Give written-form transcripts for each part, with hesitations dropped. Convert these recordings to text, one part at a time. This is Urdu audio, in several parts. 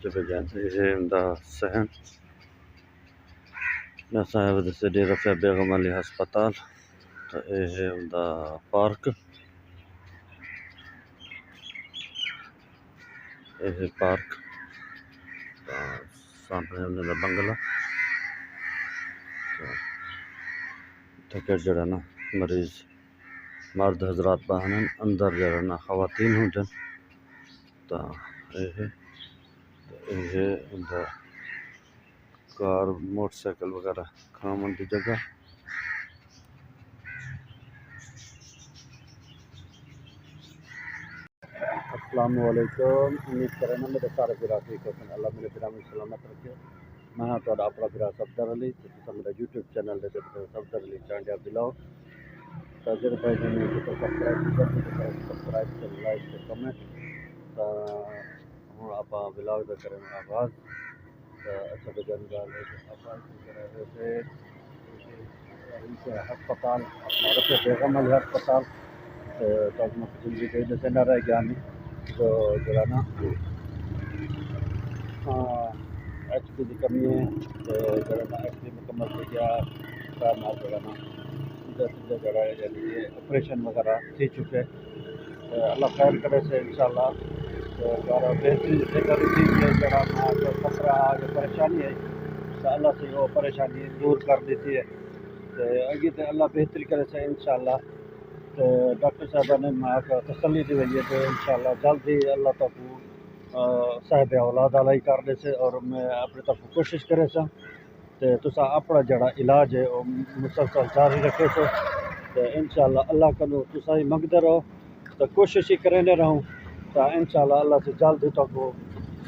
جب جانتے ہیں دا صحن میں صاحب سے ڈیرہ پہ بیگم علی ہسپتال تو یہ ہے دا پارک، یہ ہے پارک سامنے انہیں دا بنگلہ ٹھیک جڑا نا مریض مرد حضرات باہنن اندر جڑا نا خواتین ہوں جن تا یہ ہے دا کار موٹر سائیکل وغیرہ کھامن دی جگہ۔ السلام علیکم، امید کرنا میرے سارے برا ٹھیک ہوتے ہیں، اللہ میرے برا میں سلامت رکھے۔ میں ہاں تو اپنا برا صفدر علی، تو میرا یوٹیوب چینل دے صفدر علی چانڈیا بلاؤ تو جڑے بھائی نے سبسکرائب کر لائک تے کمنٹ تو ہوں آپ بلاگ دا کریں آغاز۔ اچھا بجن گال ہے آپ ہسپتال اپنا رفیع بیگم علی ہسپتال تو جلدی کہیں دسے نہ رہ گیا نہیں تو جڑا نا ایچ پی کی کمی ہے تو جڑا نا ایچ پی مکمل ہو گیا کارنا جڑا نا سیدھا جڑا ہے یعنی یہ آپریشن وغیرہ تھی چکے، اللہ خیر کرے سے انشاءاللہ دوبارہ بہتری سے کری تھی کہ جڑا نا جو خطرہ جو پریشانی ہے تو اللہ سے وہ پریشانی دور کر دیتی ہے تو اگے تو اللہ بہتری کرے سے انشاءاللہ۔ تو ڈاکٹر صاحبہ نے ماں کو تسلی دی ہوئی ہے کہ انشاءاللہ جلد ہی اللہ تک صاحب اولاد علیہ کر دے سے اور میں اپنی طرف کوشش کرے سا تو تسا اپنا جڑا علاج ہے وہ مسلسل جاری رکھے سو تو انشاءاللہ اللہ کو تسا ہی منگتے رہو تو کوشش ہی کرنے رہوں تو انشاءاللہ اللہ سے جلد ہی تک وہ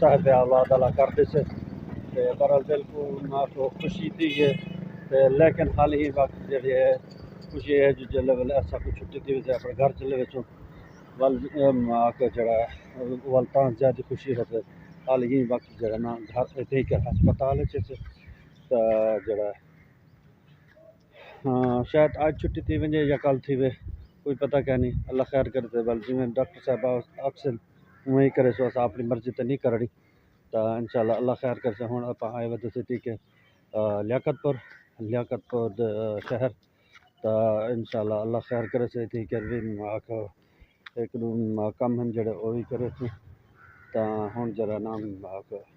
صاحب اولاد علیہ کر دے سے۔ برحال بالکل ماں کو خوشی تھی ہے لیکن حال ہی وقت جڑی ہے خوشی ہے جو لیول ایسا کچھ چھٹی تھی ویسے اپنے گھر چلے ویسوں ول ماں کو جڑا والتان زیادہ خوشی ہوتے حال ہی وقت جڑا نا گھر تھی کہ ہسپتال ہے تو جڑا شاید آج چھٹی تھی ونجے یا کل تھی وے کوئی پتہ کیا نہیں، اللہ خیر کرتے بل جی میں ڈاکٹر صاحبہ اکثر وہیں کرے سو اسا اپنی مرضی تے نہیں کرنی تو انشاءاللہ اللہ خیر کر سے ہوں آپ آئے وجہ سے تھی کہ لیاقت پور شہر تو انشاءاللہ اللہ خیر کرے سے تھی کہ ایک کم ہم جڑے وہ بھی کرے تھے تو ہوں جڑا نام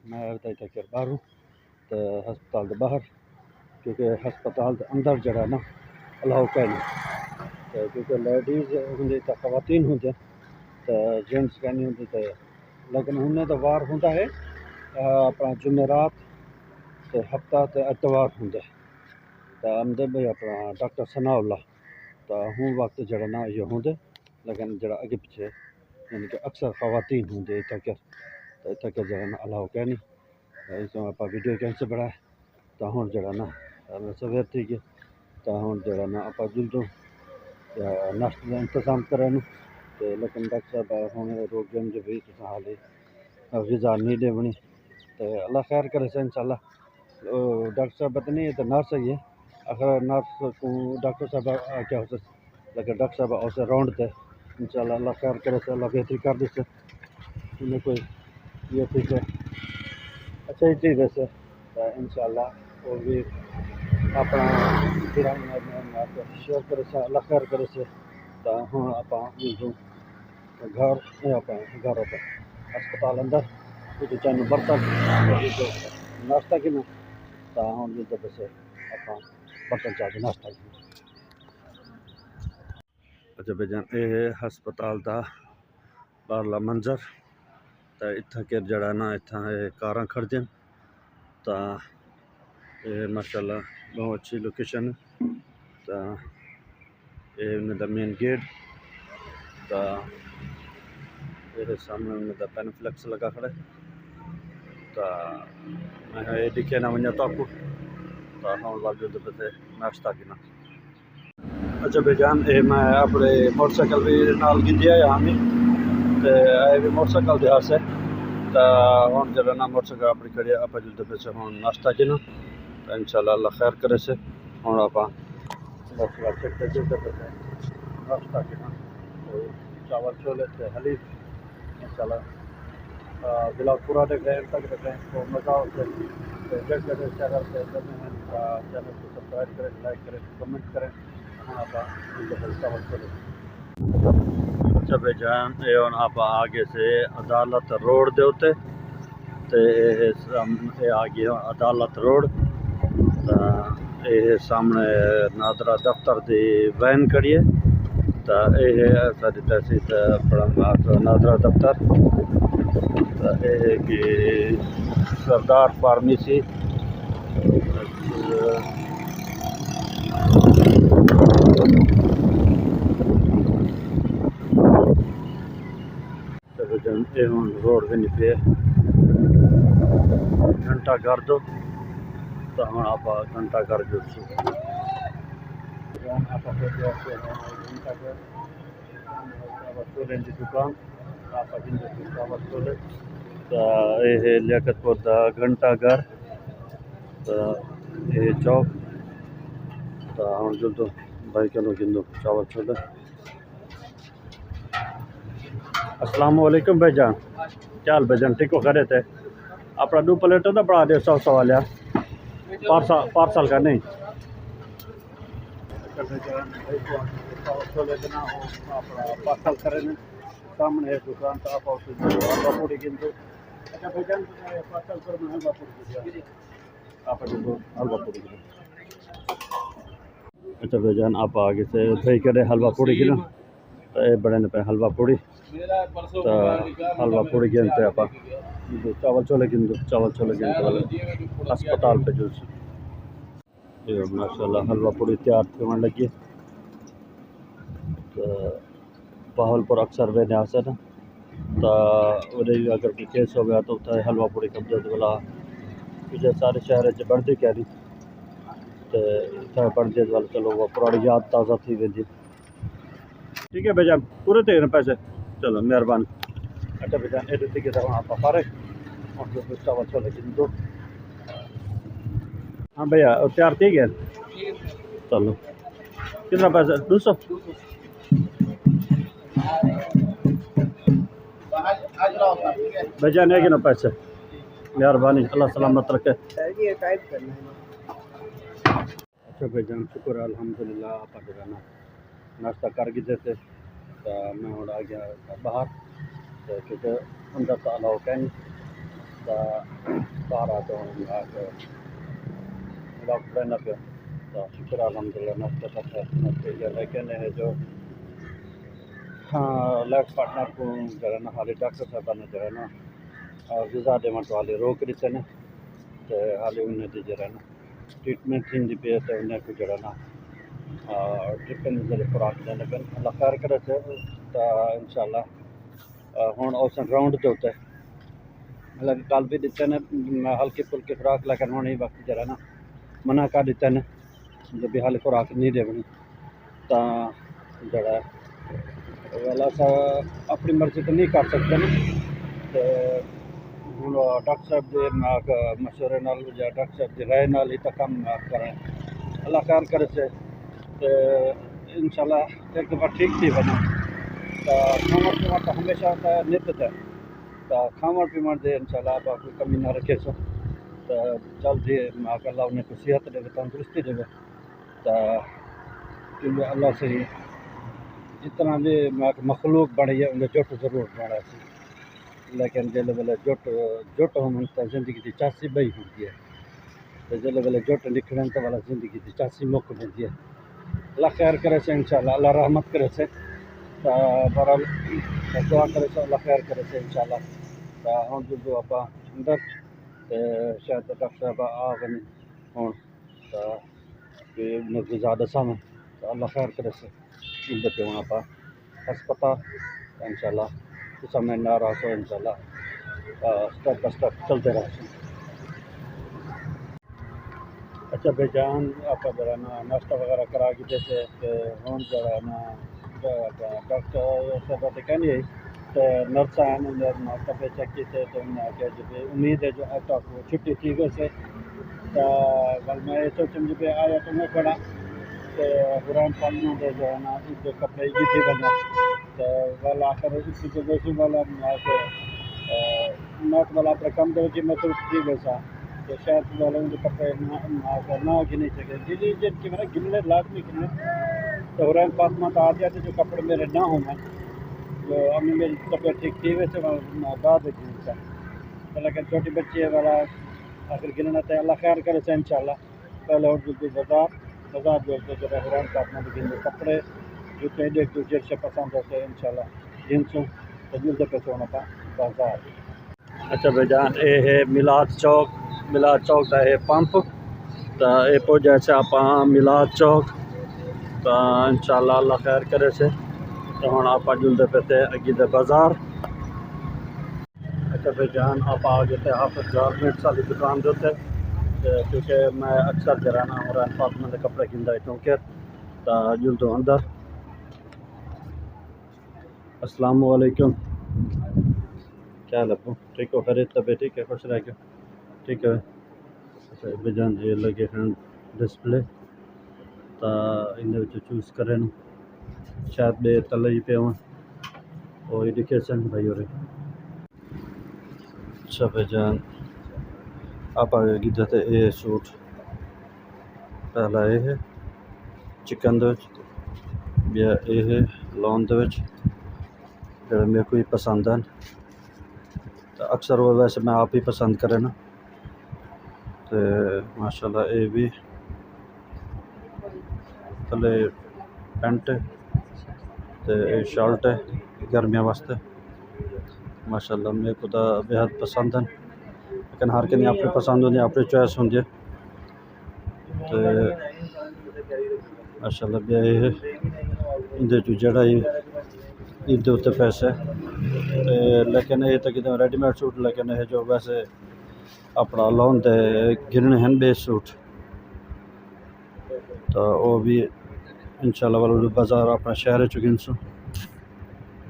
میں بتائی کہ باہر تو ہسپتال دے باہر کیونکہ ہسپتال دے اندر جڑا نا اللہ کہنی تو کیونکہ لیڈیز ہوں تو خواتین ہوں تو جینٹس کہنی ہوں تو لیکن انہیں تو وار ہوں ہے اپنا جمعرات تو ہفتہ تو اتوار ہوں تو آمدے بھی اپنا ڈاکٹر ثناء اللہ تو ہوں وقت جڑا نا یہ ہوں لیکن جڑا اگے پیچھے یعنی کہ اکثر خواتین ہوں اتنا کہ جڑا نا اللہ کہنی اس میں آپ ویڈیو کیسے بڑھا ہے تو ہوں جڑا نا سویر تھی کہ تو ہوں جڑا نا آپ جلدوں ناشتے کا انتظام کریں تو لیکن ڈاکٹر صاحب ہوں روک جن جو بھی حال غذا نہیں دے بنی تو اللہ خیر کرے سے انشاءاللہ۔ ڈاکٹر صاحب تو نہیں ہے تو نرس ہی ہے اگر نرس کو ڈاکٹر صاحب کیا ہوتا لیکن ڈاکٹر صاحب اسے راؤنڈ تے انشاءاللہ اللہ خیر کرے سے اللہ بہتری کر دے سے انہیں کوئی یہ تھی کہ اچھا ہی چیز ہے تو انشاءاللہ وہ بھی اپنا شیئر کرے سے اللہ خیر کرے سے تو ہوں آپ گھر آپ ہسپتال اندر کچھ چاہیے برتن ناشتہ کی نا تو ہوں جب سے آپ برتن چاہیے ناشتہ کی۔ اچھا بجان یہ ہے ہسپتال دا باہرلا منظر تو اتنا کہ جڑا نا اتنا کاراں کھڑ دیں تو یہ ماشاءاللہ بہت اچھی لوکیشن تو یہ انہیں دا مین گیٹ تو یہ سامنے انہیں دا پین فلیکس لگا کھڑے تو میں یہ دکھے نہ ونجا تو ہوں واجو دے ناشتہ کی نا۔ اچھا بھائی جان یہ میں اپنے موٹر سائیکل بھی نال گنجی ہے یہاں بھی تو یہ بھی موٹر سائیکل دے سے تو ہوں جب نا موٹر سائیکل اپنی کھڑی آپ جلد پہ سے ہوں ناشتہ کی نا تو انشاءاللہ اللہ خیر کرے سے ہوں آپ ناشتہ کی نا چاول چھولے سے حلیب انشاءاللہ بلاک پورا دیکھ رہے ہیں تک دیکھ رہے ہیں تو مزہ ہوتا ہے جب جگہ چینل پہ بنے ہیں چینل کو سبسکرائب کریں لائک کریں کمنٹ کریں ہاں کریں اچھا بھائی جان یہ آپ آگے سے عدالت روڈ دے ہوتے تے آگے عدالت روڈ یہ سامنے نادرا دفتر دی وین کھڑی ہے تو یہ ساری تحصیل پڑھا نادرا دفتر تو یہ کہ سردار فارمیسی یہ ہوں روڈ بھی نہیں پہ گھنٹہ گھر دو تو ہوں آپ گھنٹہ گھر جو آپ گھنٹہ گھر وصولیں دی دکان آپ وصولیں تو یہ لیاقت پور دا گھنٹہ گھر تو یہ چوک تو ہوں جلدو بھائی کلو گندو چاول چھوڑے السلام علیکم بھائی جان کیا حال بھائی جان ٹھیک ہو کرے تھے اپنا 2 پلیٹ نہ بڑھا دے 100 والیا پارسل کا نہیں پارسل کریں سامنے دکان تو آپ حلوا پوڑی گندو اچھا بھائی جان پارسل کر حلوا پوڑی آپ حلوا پوڑی گندو اچھا بھائی جان آپ آگے سے بھائی کرے حلوا پوڑی گندو تو یہ بڑے پہ حلوا پوڑی تو حلوا پوڑی گنتے آپ چاول چھولے گنتے والے ہسپتال پہ جو ماشاء اللہ حلوا پوڑی تیار ہونے لگی تو بہاولپور اکثر وے آسے نا تو اگر کوئی کیس ہو گیا تو حلوا پوڑی قبضہ والا کیونکہ سارے شہر بڑھتی کیا نہیں تو بڑھتی والا چلو وہ پرانی یاد تازہ تھی وی ٹھیک ہے بھائی جان پورے تھے نا پیسے چلو مہربانی اچھا بھائی جان یہ کہ آپ فارغ اور چاول چھولے دو ہاں بھیا تیار ٹھیک ہے چلو کتنا پیسہ 200 بھائی جان ہے کہ نا پیسے مہربانی اللہ سلامت رکھے اچھا بھائی جان شکر الحمدللہ آپ جو ہے نا ناشتہ کر گئے تھے تو میں ہوں آ گیا باہر تو کیونکہ اندر تو الاؤ کہیں تو باہر آ تو ڈاکٹر نہ پہ تو شکر الحمدللہ ناشتہ کرتے ہیں لیکن جو ہاں لائف پارٹنر کو جو ہے نا حالی ڈاکٹر صاحب نے جو ہے نا ویزا ڈیمنٹ والے روک دیتے ہیں تو حالی انہیں جو ہے نا ٹریٹمنٹ تھی پہ تو انہیں کو جو ہے نا ٹریٹمنٹ ذریعے خوراک دینے پہ اللہ خیر کرے سے تو ان شاء اللہ ہوں اوسن گراؤنڈ کے ہوتے مطلب کل بھی دیتے ہیں ہلکی پھلکی خوراک لیکن ہوں ہی وقت جو ہے نا منع کر دیتے ہیں جب بھی حالی خوراک نہیں دے بنی تو جڑا والا سا اپنی مرضی تو نہیں کر سکتے نا تو ہوں ڈاکٹر صاحب کے مشورے نال یا ڈاکٹر صاحب کی رائے نال ہی تو کام کریں اللہ خیر کرے سے تو ان شاء اللہ ایک دفعہ ٹھیک تھی بنے تو کھانا پینا تو ہمیشہ نت ہے تو کھانا پیمن دے ان شاء اللہ آپ کوئی کمی نہ رکھے سو تو جلدی اللہ انہیں کو صحت دے تندرستی دے تو کیونکہ اللہ سے جتنا بھی مخلوق بڑی ہے انہیں جٹ ضرور بڑا سی لیکن جل ویلے جٹ ہون تو زندگی کی چاسی بئی ہوتی ہے تو جل ویلے جٹ نکلیں تو والا زندگی کی چاسی مک ہوتی ہے اللہ خیر کرے سے انشاءاللہ اللہ رحمت کرے سے تو بہرحال دعا کرے سے اللہ خیر کرے سے انشاءاللہ تو ہوں جو آپ اندر تو شاید ڈاکٹر صاحب آ بنی ہوں تو زیادہ سامنے تو اللہ خیر کرے سے بچے ہوں آپ ہسپتال انشاءاللہ اس سمے نہ رہا سو انشاءاللہ اسٹیپ بائی اسٹیپ چلتے رہے اچھا بھائی جان آپ جو ہے نا ناشتہ وغیرہ کرا کے دیتے تو ہوں جو ہے نا ڈاکٹر صاحب کہنی تو نرس ہیں ناشتہ پہ چیک کیتے تو انہیں آگے جو امید ہے جو آپ کو چھٹی تھی گئی سے تو بل میں یہ سوچوں جو آیا تو میں کھڑا تو قرآن پالیوں دے جو ہے نا اس کپڑے کی تھی بنا تو والا آخر اس کی والا ناٹ والا اپنے کم کرو جی میں تو ٹھیک ہے سا تو شاید والوں کے کپڑے نہ گنے چاہیے گلی جن کی میرا گننے لازمی گننے تو رین فاطمہ تو آ جاتے جو کپڑے میرے نہ ہوں میں جو امی میری طبیعت ٹھیک تھی ویسے میں بعد گنتا لیکن چھوٹی بچی ہے والا آخر گننا تھا اللہ خیر کرے سے انشاءاللہ پہلے اور جو بازار جو ہوتے جو رین فاطمہ کے گننے کپڑے جو چاہیے جو جیسے سے پسند ہوتے ہیں انشاءاللہ جنسوں تو ملتے پیسے ہونا پا بازار اچھا بھائی جان یہ ہے میلاد چوک کا ہے پمپ تو یہ پہنچ سے آپ میلاد چوک تو انشاءاللہ اللہ خیر کرے سے تو ہوں آپ جلدے پہ تھے اگی دے بازار اچھا بھائی جان آپ آگے تھے حافظ گارمنٹس والی دکان دے تے کیونکہ میں اکثر جرانا اور فاطمہ کے کپڑے گندا کیونکہ تو جلدو اندر السلام علیکم کیا لگو ٹھیک ہو خرید طبیعت ٹھیک ہے خوش رہ کے ٹھیک ہے اچھا بھائی جان یہ لگے ہیں ڈسپلے تو ان چوز کریں شاید بے تلے ہی پہ اور ایڈیکیشن بھائی ہو رہی اچھا بھائی جان آپ آگے گدھے تھے یہ سوٹ پہلا یہ ہے چکن یا یہ ہے لون جڑے میرے کو ہی پسند ہیں تو اکثر وہ ویسے میں آپ ہی پسند کرے نا تو ماشاء اللہ یہ بھی تھلے پینٹ تو یہ شرٹ ہے گرمیاں واسطے ماشاء اللہ میرے کو تو بےحد پسند ہیں لیکن ہر کہیں اپنی پسند ہوتی اپنی چوائس ہوتی ہے تو ماشاء اللہ بھی یہ ہے اندر جڑا ہی عید اتنے پیسے لیکن یہ تو کتنے ریڈی میڈ سوٹ لیکن یہ جو ویسے اپنا لون دے گرنے ہیں بیس سوٹ تو وہ بھی انشاءاللہ والو بازار اپنا شہر چکن سو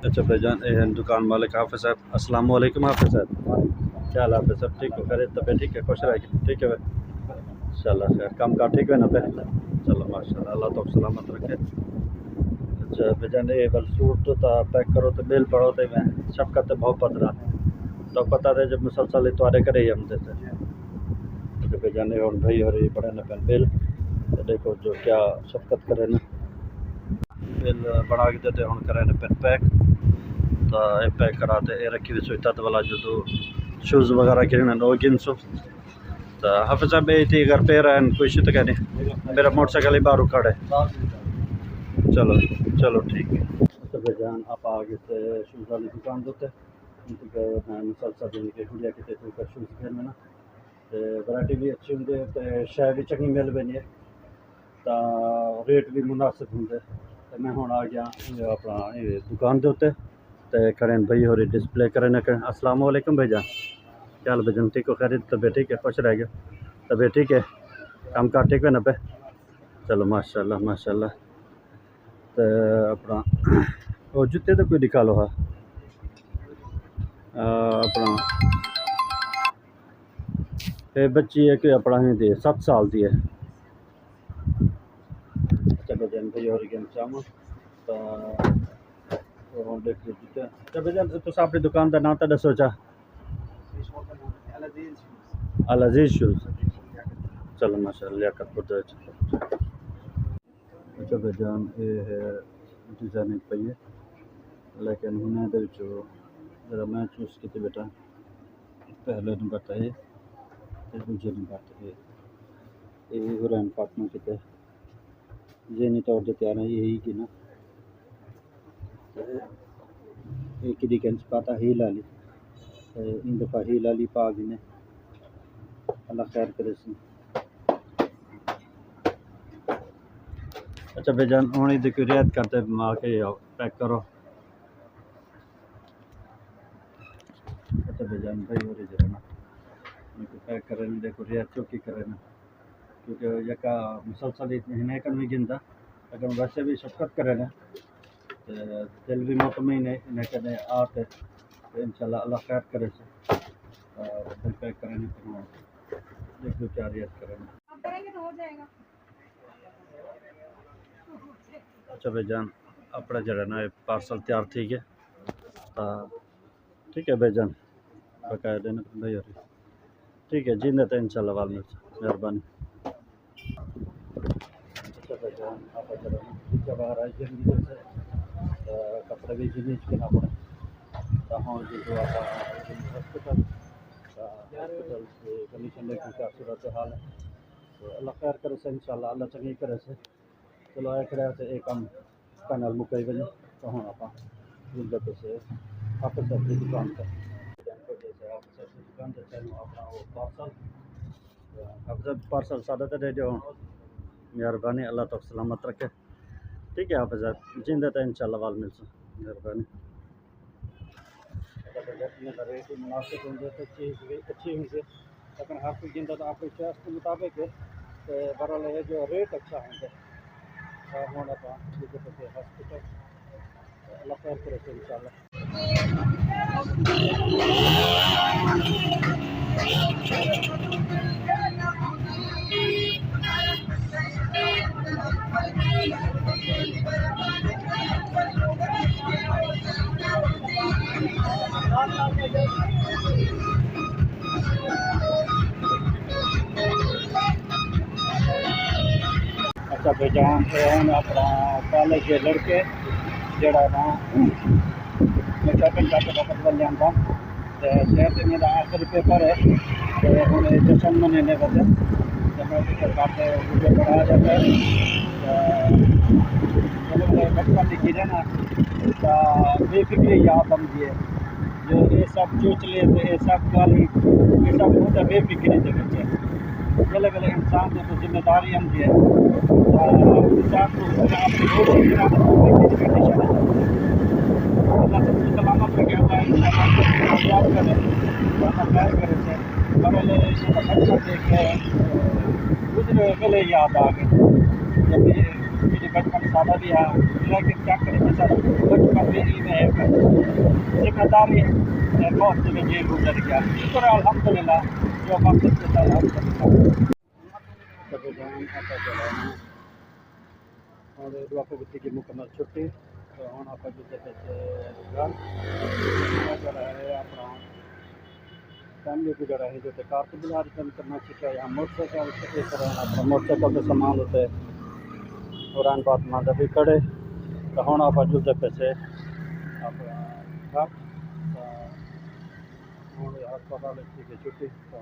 اچھا بھائی جان یہ ہے دکان مالک حافظ صاحب السلام علیکم حافظ صاحب کیا حال حافظ صاحب ٹھیک ہو خرید طبیعت ٹھیک ہے خوش رہ کے ٹھیک ہے بھائی انشاءاللہ خیر کام کار ٹھیک ہے نا پہ چلو ماشاء اللہ اللہ تو سلامت رکھے اچھا بھائی جان یہ بل سوٹ تو پیک کرو تو بل پڑھو تو میں شفقت محبت رہا تو پتہ ہے جب مسلسل تھوڑے کرے ہی ہم دیتے اچھا بھائی جان اور بھائی اور یہ پڑھے نا پہن بل تو دیکھو جو کیا شفقت کرے نا بل بڑا کے دیتے ہوں کرے نا پہن پیک تو یہ پیک کراتے یہ رکھی ہوئی سوئی تد والا جو تو شوز وغیرہ گرنا وہ گن سو تو حافظ صاحب یہ تھی اگر پہ رہے کوئی شت کہنے میرا موٹر سائیکل ہی باہر کھڑا ہے چلو ٹھیک ہے اچھا بھائی جان آپ آگے سے شوز والی دکان دیتے میں مسلسل ان کے گڑیا کے شوز گھر میں نا ورائٹی بھی اچھی ہوں تو شے بھی چنگی مل پی ہے تو ریٹ بھی مناسب ہوں تو میں ہوں آ گیا اپنا دکان دے اتنے تو کھڑے بھائی ہو رہی ڈسپلے کریں نہ کریں السلام علیکم بھائی جان کیا حال بھائی جان ٹھیک ہو خرید طبیعت ٹھیک ہے خوش رہ گیا طبیعت ٹھیک ہے کام کار ٹھیک ہے نا پہ چلو ماشاء اللہ تو اپنا وہ جوتے تو کوئی نکالو ہاں اپنا یہ بچی ہے کہ اپنا ہی دی 7 سال دی ہے چلو جان بھائی اور گیم چاہوں تو دیکھ جوتے اچھا بھائی جان تو اپنی دکان کا نام تو سوچا العزیز شوز چلو ماشاء اللہ لیاقت پور اچھا بھائی جان یہ ہے ڈیزائننگ پہ ہے لیکن انہیں ذرا میں چوز کی بیٹا پہلے نمبر تھا یہ دوسرے نمبر تھا یہ حرین فاطمہ کی ذہنی طور سے تیار ہے یہی کی نا ایک ہی کنچ پاتا ہی لالی ان دفعہ ہی لالی پا گئی نے اللہ خیر کرے سی اچھا بھائی جان ہوں یہ دیکھو رعایت کرتے آ کے پیک کرو اچھا بھائی جان بھائی ہو رہی جو ہے نا ان کو پیک کرے نا دیکھو رعایت چوکی کرے نا کیونکہ یکا مسلسل اتنے ہنے کر نہیں گنتا لیکن ویسے بھی شفقت کرے نا دل بھی مطمئن ہے انہیں کہنے آتے تو انشاءاللہ اللہ خیر کرے سے دل پیک کرے نا دیکھو کیا رعایت کرے نا اچھا بھائی جان اپنا جڑا نا پارسل تیار تھی گیا ٹھیک ہے بھائی جان بقایا دینا پڑتا یار. ٹھیک ہے جیندے تو انشاءاللہ وال میں مہربانی. اچھا بھائی جان آپ ٹھیک ہے باہر آئی جیسے کپڑے بھی جینج کے نہ پڑے تو ہاں جی جو آپ ہاسپٹل ہاسپٹل سے کنڈیشن دیکھیں کیا صورت حال ہے تو اللہ خیر کرے سے انشاءاللہ اللہ چنگی کرے سے چلو ایک رہے سے ایک ہم کنال مکئی وجہ تو ہوں آپ جلد سے آپ اپنی دکان پر جیسے آپ دکان سے چلو اپنا وہ پارسل سادہ دے دو مہربانی اللہ تک سلامت رکھے. ٹھیک ہے حافظ جیندے تو انشاءاللہ وال مل سے مہربانی. ریٹ مناسب ہوں تو چیز بھی اچھی ہوں لیکن ہر کوئی جیندہ تو آپ کی چوائس کے مطابق ہے برحال ہے جو ریٹ اچھا ہوں ہونا پا ہاسپٹل اللہ خیر کرے سے انشاءاللہ. اچھا بھائی جان اپنا کالج کے لڑکے جڑا نا میں شاپنگ کر کے واپس بن جانا تو شہر میرا آخری پیپر ہے تو ہوں جشن منانے بجے جب میں کرتے ویڈیو بنا جاتا ہے تو بچپن لکھی ہے نا تو بے فکری یاد آتی ہے جو یہ سب چوچلے تو یہ سب والی یہ سب ہوتا بے فکری کے بچے گلے گلے انسان کی تو ذمہ داری آتی ہے انسان کو اپنی کوشش کنڈیشن ہے اللہ سب سے سلامت رکھے اللہ انشاءاللہ کرے اللہ خیر کرے سے پہلے بچپن دیکھ کے گزرے گلے یاد آ گئے جب میری بچپن سادہ بھی ہے لیکن کیا کریں سر بچپن بھی علم ہے ذمہ داری بہت سے جیل گزر گیا شکر ہے الحمدللہ جو مقصد کے ساتھ الحمدللہ سب جان آتا چلانا اور واقع بچے کی مکمل چھٹی تو ہوں آپ جیسے گھر جڑا ہے اپنا فیملی کو جڑا ہے جو کار سے بازار کرنا سیکھا یا موٹر سائیکل اس طرح اپنا موٹر سائیکل کے سامان ہوتے قرآن بات ماندہ بھی کھڑے تو ہوں آپ جلدے پیسے اپنا گھر ہوں ہسپتال کی چھٹی تو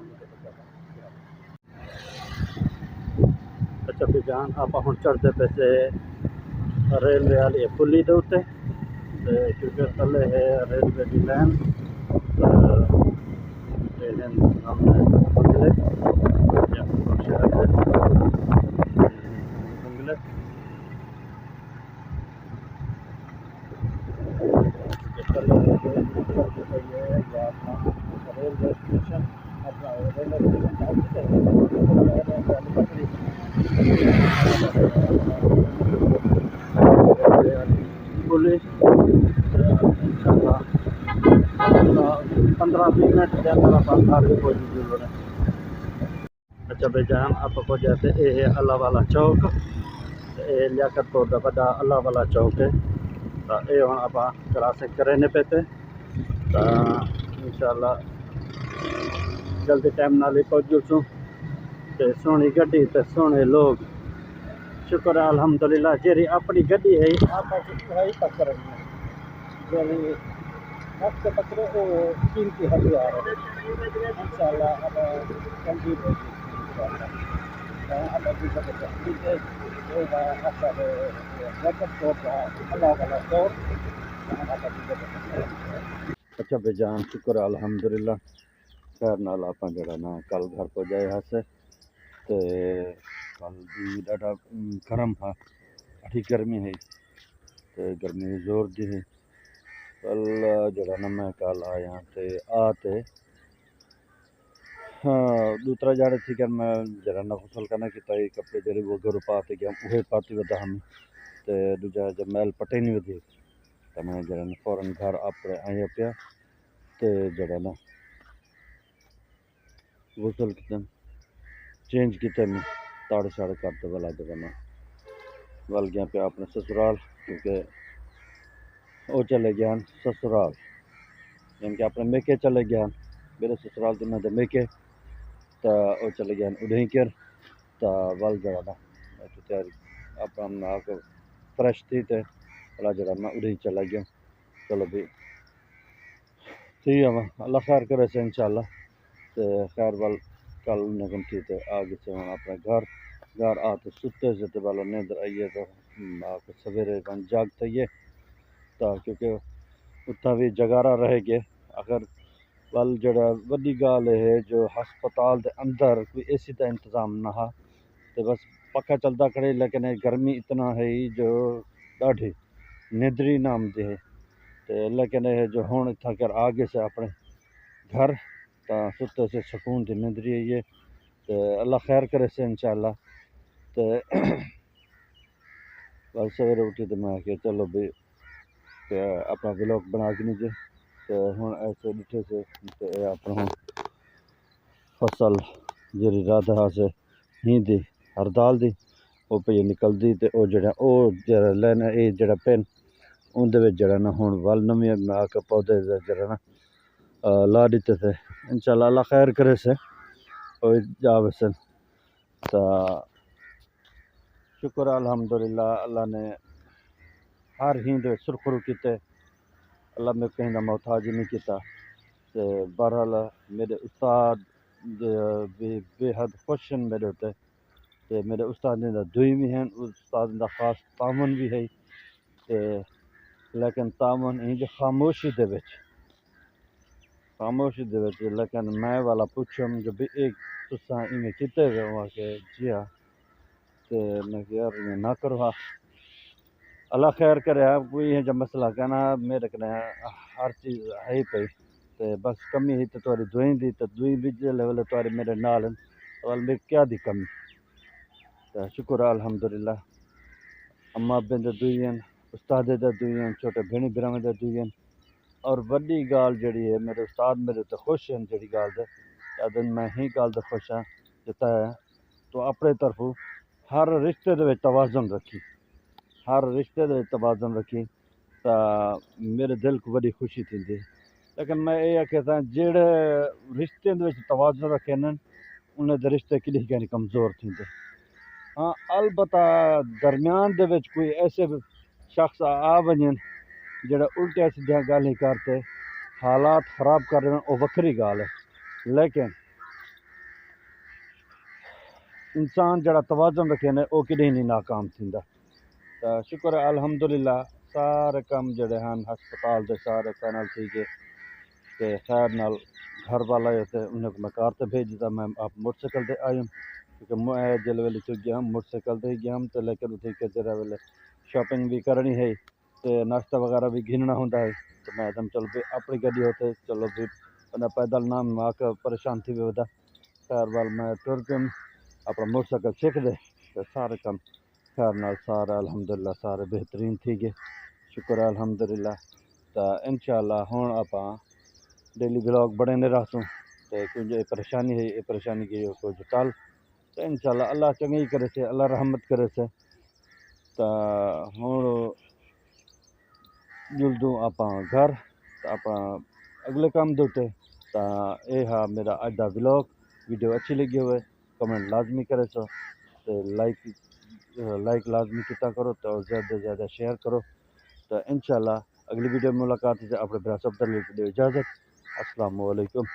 اچھا پھر جان آپ ہوں چڑھتے پیسے ریلوے والی پلی دے اتنے کیونکہ تھلے ہے ریلوے کی لائن بنگلے شہر بنگلے یا اپنا ریلوے اسٹیشن اپنا ریلوے پولیس انشاءاللہ 15-20 منٹ کے اندر آپ گھر بھی پہنچ جائے. اچھا بھائی جان آپ کو جاتے یہ ہے اللہ والا چوک یہ لیاقت پور کا بڑا اللہ والا چوک ہے تو یہ ہوں آپ کراسنگ کرنے پہ تو انشاءاللہ جلدی ٹائم نال ہی پہنچ جوں تو سونی گڈی تو سونے لوگ شکر ہے الحمدللہ جیری اپنی گڈی ہے آپ ہی پکڑنی جیری وقت پکڑے وہ قیمتی ہتھیار ہے انشاءاللہ اب چنگی اچھا بھائی جان شکر ہے الحمدللہ خیر نال آپ جڑا نا کل گھر پہ جائے ہسے تو کل بھی ڈاڈا گرم تھا اٹھی گرمی ہے تو گرمی زور دی ہے کل جڑا نا میں کل آیا تے ہاں دوسرا جاڑے تھی کہ میں جڑا نا غسل کرنا کیتا ہے کپڑے جڑے وہ گھر پاتے گیا وہ پاتی ودا ہم تے دوجا جب میل پٹے نہیں ودی تو میں جڑا نا فوراً گھر آپ آیا پیا تے جڑا نا غسل کیتا چینج کیتے میں تاڑ شاڑ کرتے والا جڑا نا ول گیا پیا اپنے سسرال کیونکہ وہ چلے گیا سسرال یعنی کہ اپنے میکے چلے گیا میرے سسرال تو نہ میکے تو وہ چلے گئے ادھیں کر تو ول جڑا نا تیاری اپنا نہ کے فریش تھی تے اللہ جڑا میں ادھیں چلا گیا چلو بھی ٹھیک ہے میں اللہ خیر کرے سے انشاءاللہ تے خیر ول کل نگم تھی تے آگے سے ہوں اپنے گھر آتے ستے سے تے والا نیندر آئیے تو آ کے سویرے بن جاگتے یہ تا کیونکہ اتنا بھی جگارا رہے گے اگر ول جڑا وڈی گال ہے جو ہسپتال دے اندر کوئی اے سی کا انتظام نہ ہا تو بس پکا چلتا کھڑے لیکن گرمی اتنا ہے جو ڈاڈھی نیندری نہ آمدی ہے تو لیکن یہ جو ہوں اتنا کر آگے سے اپنے گھر تا ستے سے سکون دی نیندری ہے یہ تو اللہ خیر کرے سے انشاءاللہ تو کل سویرے اٹھی تو میں کہ چلو بھی اپنا ولاگ بنا کے نہیں جے تو ہوں ایسے ڈٹھے سے تے اپنا ہوں فصل جی رادہ سے ہی دی ہردال دی وہ پہ نکلتی تو وہ جڑا لینا یہ جڑا پین اندر جڑا نا ہوں ول نمی آ کے پودے جڑا نا لا دیتے تھے انشاءاللہ اللہ خیر کرے سے وہ جا وسن تو شکر الحمدللہ اللہ نے ہر ہند سرخرو کیتے اللہ میں کہیں نہ محتاج نہیں کیتا تے بہرحال میرے استاد بھی بے حد خوش ہیں میرے ہوتے تے میرے استاد نے دعی بھی ہیں استاد دا خاص تعاون بھی ہے تے لیکن تعاون ان خاموشی دے وچ لیکن میں والا پوچھم جو بھی ایک تساں ایویں کیتے ہوئے ہوا کہ جی ہاں تے میں کہ یار یہ نہ کرو ہاں اللہ خیر کرے کوئی ہے جب مسئلہ کہنا میرے کنے ہر چیز ہے ہی پئی تے بس کمی ہی تو تاری دعائیں دی تو دعائیں بھی لیول تاری میرے نال ول میں کیا دی کمی تو شکر الحمدللہ اماں ابے دے دعائیں استاد دے دعائیں چھوٹے بھیڑی بھراواں دے دعائیں اور وڈی گال جڑی ہے میرے استاد میرے تے خوش ہیں جڑی گال دے دن میں ہی گال دے خوش ہاں جتا ہے تو اپنے طرفوں ہر رشتے دے وچ توازن رکھی ہر رشتے دے توازن رکھی تا میرے دل کو بڑی خوشی تھی لیکن میں یہ کہتا ہوں جڑے رشتے دے وچ توازن رکھے نا انہیں دے رشتے کلی کہیں کمزور تھی ہاں البتہ درمیان دے وچ کوئی ایسے شخص آ ونجن جڑا الٹے سیدھیاں گالی کرتے حالات خراب کر رہے ہیں وہ وکری گال ہے لیکن انسان جڑا توازن رکھے نا وہ کدی نہیں ناکام تھیندا تو شکر ہے الحمدللہ سارے کام جڑے ہیں ہسپتال دے سارے پینل تھی گئے تے خیر نال گھر والا ہوتے انہیں کو میں کار تے بھیج دیتا میں آپ موٹر سائیکل تے آئی ہوں کیونکہ میں جل ویلے چک گیا ہوں موٹر سائیکل تے گیا ہوں تو لیکن اتنے کے جرا ویلے شاپنگ بھی کرنی ہے تے ناشتہ وغیرہ بھی گھننا ہوندا ہے تو میں دم چلو بھی اپنی گڈی ہوتے چلو بھی بندہ پیدل نہ آ کے پریشان تھی ویدا خیر وال میں ٹر کے اپنا موٹر سائیکل سیکھ دے تو سارے کام خیر نال سارا الحمدللہ سارے بہترین تھی گئے شکر ہے الحمدللہ تو انشاءاللہ ہوں آپ ڈیلی بلاگ بڑے نہیں رہسوں تو کوئی جو پریشانی ہے یہ پریشانی کی کوئی ٹال تو انشاءاللہ اللہ چنگی کرے سے اللہ رحمت کرے سے تو ہوں جلدوں آپ گھر تو آپ اگلے کام دوتے تو یہ ہاں میرا اج دا بلاگ ویڈیو اچھی لگی ہوئے کمنٹ لازمی کرے سو تو لائک لازمی کیتا کرو تو زیادہ سے زیادہ شیئر کرو تو انشاءاللہ اگلی ویڈیو میں ملاقات سے اپنے برا سب اجازت السلام علیکم